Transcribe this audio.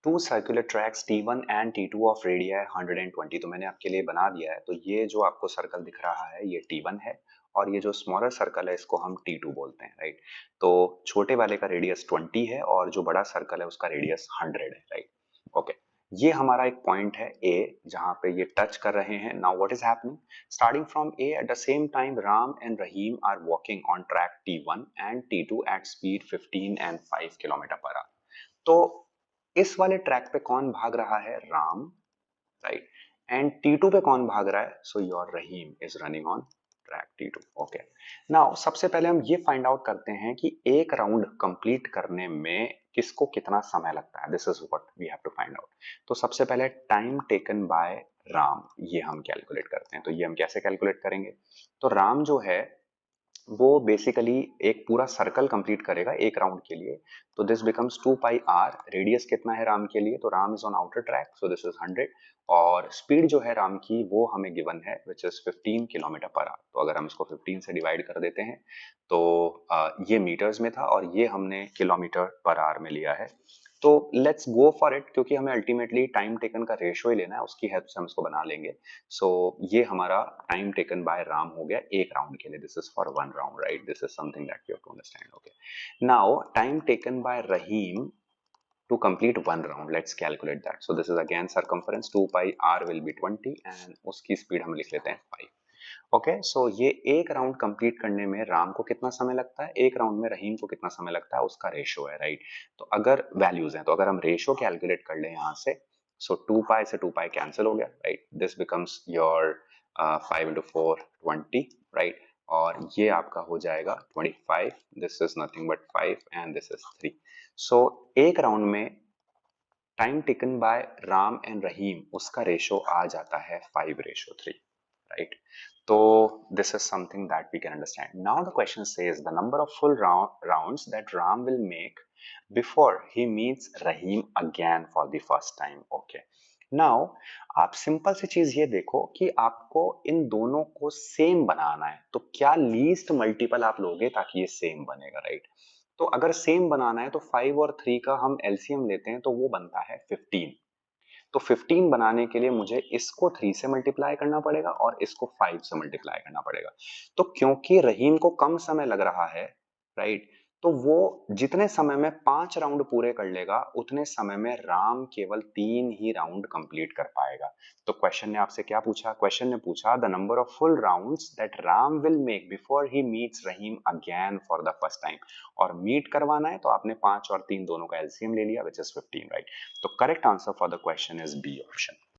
To circular tracks T1 and T2 of radii 120 तो मैंने आपके लिए बना दिया है। तो ये जो आपको सर्कल दिख रहा है ये T1 है और ये जो स्मॉलर सर्कल है इसको हम T2 बोलते हैं, राइट। तो छोटे वाले का रेडियस 20 है और जो बड़ा सर्कल है उसका रेडियस 100 है, राइट। ओके, ये हमारा एक पॉइंट है ए जहां पे ये टच कर रहे हैं। Now what is happening, starting from A at the same time Ram and Rahim are walking on track T1 and T2 at speed 15 and 5 kilometre per hour. तो इस वाले ट्रैक पे कौन भाग रहा है, राम, राइट। एंड T2 पे कौन भाग रहा है, so your Rahim is running on track T2। Okay, now सबसे पहले हम ये फाइंड आउट करते हैं कि एक राउंड कंप्लीट करने में किसको कितना समय लगता है। This is what we have to find out. तो सबसे पहले टाइम टेकन बाय राम, ये हम कैलकुलेट करते हैं। तो ये हम कैसे कैलकुलेट करेंगे, तो राम जो है वो बेसिकली एक पूरा सर्कल कंप्लीट करेगा एक राउंड के लिए। तो this becomes 2 pi R. Radius कितना है राम के लिए, तो Ram is on outer track, so this is 100। और स्पीड जो है राम की वो हमें गिवन है विच इज 15 किलोमीटर पर आवर। तो अगर हम इसको 15 से डिवाइड कर देते हैं तो ये मीटर्स में था और ये हमने किलोमीटर पर आवर में लिया है। तो लेट्स गो फॉर इट, क्योंकि हमें अल्टीमेटली टाइम टेकन का रेशियो ही लेना है, उसकी हेल्प से हम इसको बना लेंगे। सो ये हमारा टाइम टेकन बाय राम हो गया एक राउंड के लिए। This is for one round, right. This is something that you have to understand. Okay, now time taken by Rahim to complete one round, let's calculate that. So this is again circumference, 2 pi r will be 20 and उसकी speed हम लिख लेते हैं 5। Okay, सो ये एक round complete करने में राम को कितना समय लगता है, एक राउंड में रहीम को कितना समय लगता है, उसका रेशियो है, राइट। तो अगर वैल्यूज हैं तो अगर हम रेशियो कैलकुलेट कर लें यहाँ से, सो 2 पाई से 2 पाई कैंसिल हो गया, right. This becomes your 5 into 4 20, right. और ये आपका हो जाएगा 25। This is nothing but 5 and this is 3। So एक राउंड में time taken by Ram and Rahim उसका रेशो आ जाता है 5:3, right? So this is something that we can understand. Now the question says the number of full rounds that Ram will make before he meets Rahim again for the first time. Okay. Now आप simple सी चीज ये देखो कि आपको इन दोनों को same बनाना है, तो क्या लीस्ट मल्टीपल आप लोगे ताकि ये सेम बनेगा, राइट। तो अगर सेम बनाना है तो 5 और 3 का हम एलसीएम लेते हैं तो वो बनता है 15। तो 15 बनाने के लिए मुझे इसको 3 से मल्टीप्लाई करना पड़ेगा और इसको 5 से मल्टीप्लाई करना पड़ेगा। तो क्योंकि रहीम को कम समय लग रहा है, राइट, तो वो जितने समय में 5 राउंड पूरे कर लेगा उतने समय में राम केवल 3 ही राउंड कंप्लीट कर पाएगा। तो क्वेश्चन ने आपसे क्या पूछा, क्वेश्चन ने पूछा the number of full rounds that Ram will make before he meets Rahim again for the first time. और मीट करवाना है तो आपने 5 और 3 दोनों का एलसीएम ले लिया विच इज 15, राइट। तो correct answer for the question is B option.